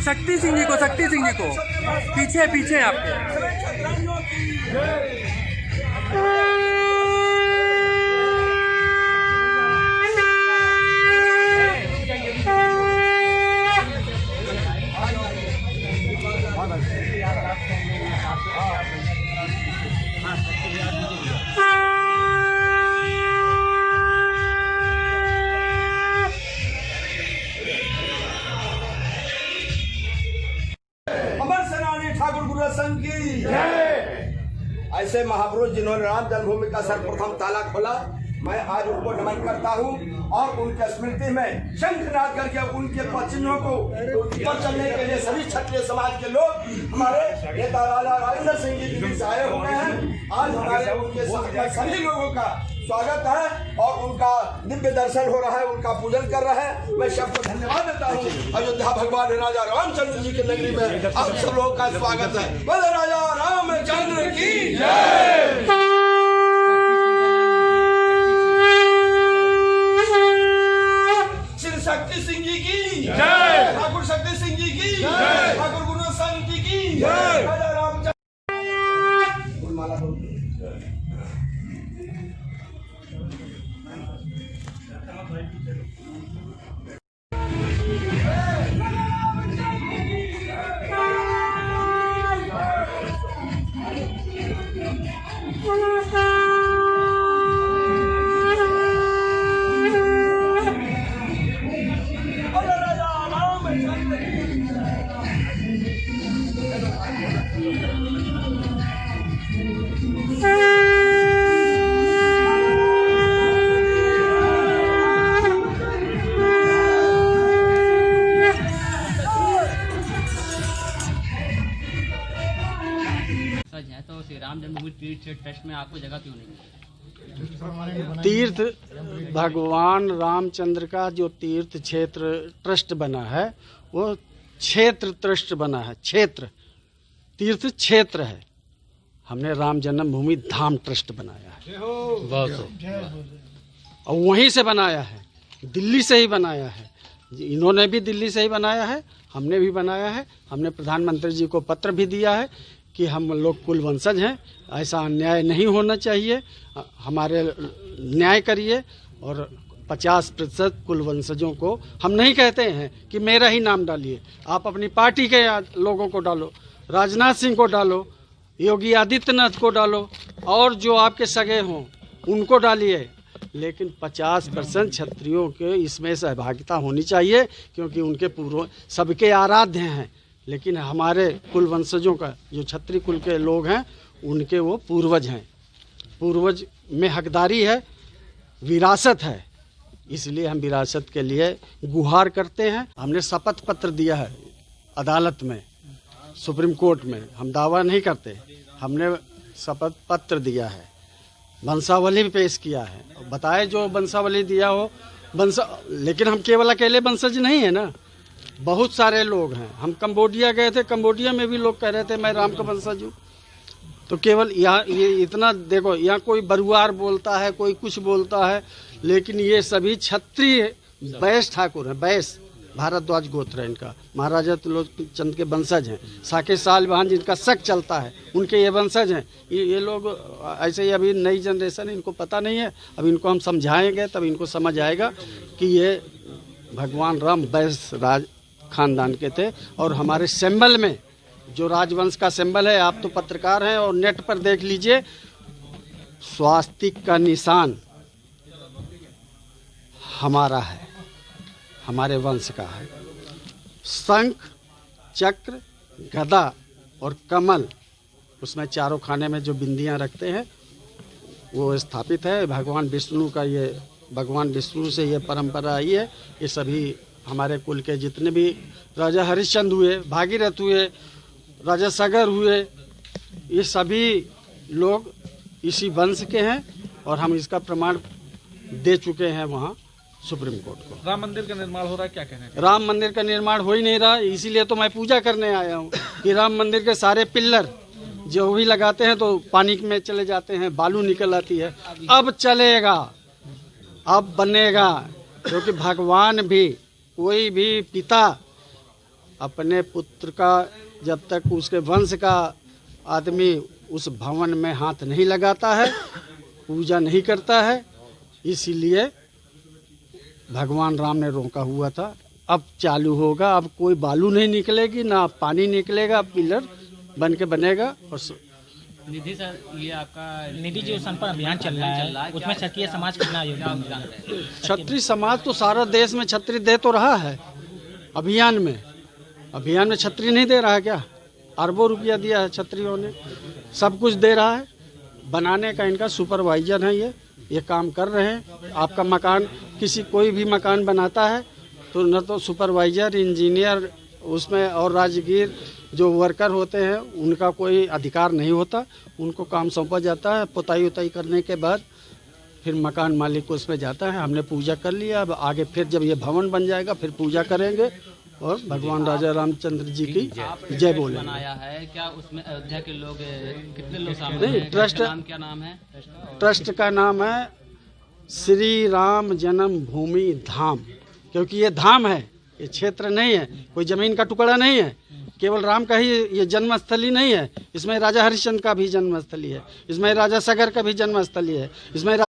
शक्ति सिंह जी को पीछे पीछे आपके। ऐसे महापुरुष जिन्होंने राम जन्मभूमि का सर्वप्रथम ताला खोला, मैं आज उनको नमन करता हूं और उनके स्मृति में शंखनाद करके उनके पश्चिमियों को ऊपर चलने के लिए सभी क्षत्रिय समाज के लोग हमारे नेता राजा राजेंद्र सिंह जी दिल्ली से आए हुए हैं। आज हमारे उनके साथ सभी लोगों का स्वागत है और उनका दिव्य दर्शन हो रहा है, उनका पूजन कर रहे हैं। मैं सबको धन्यवाद देता हूँ। अयोध्या भगवान राजा रामचंद्र जी की नगरी में आप सब लोगों का स्वागत है। बोले राजा रामचंद्र की जय। श्री शक्ति सिंह जी की जय, ठाकुर शक्ति सिंह जी की जय, ठाकुर गुरु संघ जी की जय। राजा रामचंद्र तो श्री राम जन्मभूमि तीर्थ ट्रस्ट में आपको जगह क्यों नहीं? तीर्थ भगवान रामचंद्र का जो तीर्थ क्षेत्र ट्रस्ट बना है वो क्षेत्र ट्रस्ट बना है। क्षेत्र तीर्थ क्षेत्र है। हमने राम जन्मभूमि धाम ट्रस्ट बनाया है और वहीं से बनाया है, दिल्ली से ही बनाया है। इन्होंने भी दिल्ली से ही बनाया है, हमने भी बनाया है। हमने प्रधानमंत्री जी को पत्र भी दिया है कि हम लोग कुल वंशज हैं, ऐसा अन्याय नहीं होना चाहिए, हमारे न्याय करिए। और 50% कुल वंशजों को हम नहीं कहते हैं कि मेरा ही नाम डालिए, आप अपनी पार्टी के लोगों को डालो, राजनाथ सिंह को डालो, योगी आदित्यनाथ को डालो और जो आपके सगे हों उनको डालिए, लेकिन 50% क्षत्रियों के इसमें सहभागिता होनी चाहिए, क्योंकि उनके पूर्व सबके आराध्य हैं। लेकिन हमारे कुल वंशजों का जो क्षत्रिय कुल के लोग हैं उनके वो पूर्वज हैं, पूर्वज में हकदारी है, विरासत है। इसलिए हम विरासत के लिए गुहार करते हैं। हमने शपथ पत्र दिया है अदालत में, सुप्रीम कोर्ट में। हम दावा नहीं करते, हमने शपथ पत्र दिया है, वंशावली भी पेश किया है, बताए जो वंशावली दिया हो लेकिन हम केवल अकेले वंशज नहीं है ना, बहुत सारे लोग हैं। हम कंबोडिया गए थे, कंबोडिया में भी लोग कह रहे थे मैं राम का वंशज हूँ। तो केवल यहाँ ये इतना देखो, यहाँ कोई बरुआर बोलता है, कोई कुछ बोलता है, लेकिन ये सभी क्षत्रिय बैस ठाकुर हैं। बैस भारद्वाज गोत्र है इनका, महाराजा त्रिलोचन के वंशज हैं। साके सालवाहन जिनका शक चलता है उनके ये वंशज हैं। ये लोग ऐसे ही, अभी नई जनरेशन इनको पता नहीं है, अब इनको हम समझाएंगे तब इनको समझ आएगा कि ये भगवान राम बैस राज खानदान के थे। और हमारे सिंबल में जो राजवंश का सिंबल है, आप तो पत्रकार हैं और नेट पर देख लीजिए, स्वास्तिक का निशान हमारा है, हमारे वंश का है। शंख, चक्र, गदा और कमल, उसमें चारों खाने में जो बिंदियां रखते हैं वो स्थापित है। भगवान विष्णु का, ये भगवान विष्णु से ये परंपरा आई है। ये सभी हमारे कुल के जितने भी राजा हरिश्चंद्र हुए, भागीरथ हुए, राजा सागर हुए, ये सभी लोग इसी वंश के हैं और हम इसका प्रमाण दे चुके हैं वहाँ सुप्रीम कोर्ट को। राम मंदिर का निर्माण हो रहा है, क्या कहना है? राम मंदिर का निर्माण हो ही नहीं रहा, इसीलिए तो मैं पूजा करने आया हूँ कि राम मंदिर के सारे पिल्लर जो भी लगाते हैं तो पानी में चले जाते हैं, बालू निकल आती है। अब चलेगा, अब बनेगा, क्योंकि भगवान भी, कोई भी पिता अपने पुत्र का, जब तक उसके वंश का आदमी उस भवन में हाथ नहीं लगाता है, पूजा नहीं करता है, इसीलिए भगवान राम ने रोका हुआ था। अब चालू होगा, अब कोई बालू नहीं निकलेगी, ना पानी निकलेगा, पिलर बन के बनेगा। और निधि सर, ये आपका निधि जो संपन्न अभियान चल रहा है उसमें क्षत्रिय समाज कितना योगदान दे रहा है? क्षत्रिय समाज तो सारा देश में क्षत्रिय दे तो रहा है। अभियान में क्षत्रिय नहीं दे रहा है क्या? अरबों रुपया दिया है क्षत्रियों ने, सब कुछ दे रहा है। बनाने का इनका सुपरवाइजर है, ये काम कर रहे हैं। आपका मकान, कोई भी मकान बनाता है तो न तो सुपरवाइजर, इंजीनियर उसमें और राजगीर जो वर्कर होते हैं उनका कोई अधिकार नहीं होता, उनको काम सौंपा जाता है। पुताई उताई करने के बाद फिर मकान मालिक को उसमें जाता है। हमने पूजा कर लिया, अब आगे फिर जब ये भवन बन जाएगा फिर पूजा करेंगे और भगवान राजा रामचंद्र जी की जय बोले। बनाया है क्या उसमें? अयोध्या के लोग कितने लोग शामिल नहीं, हैं? ट्रस्ट नाम क्या नाम है? ट्रस्ट का नाम है श्री राम जन्मभूमि धाम, क्योंकि ये धाम है, ये क्षेत्र नहीं है, कोई जमीन का टुकड़ा नहीं है, केवल राम का ही ये जन्मस्थली नहीं है। इसमें राजा हरिश्चंद्र का भी जन्मस्थली है, इसमें राजा सागर का भी जन्मस्थली है, इसमें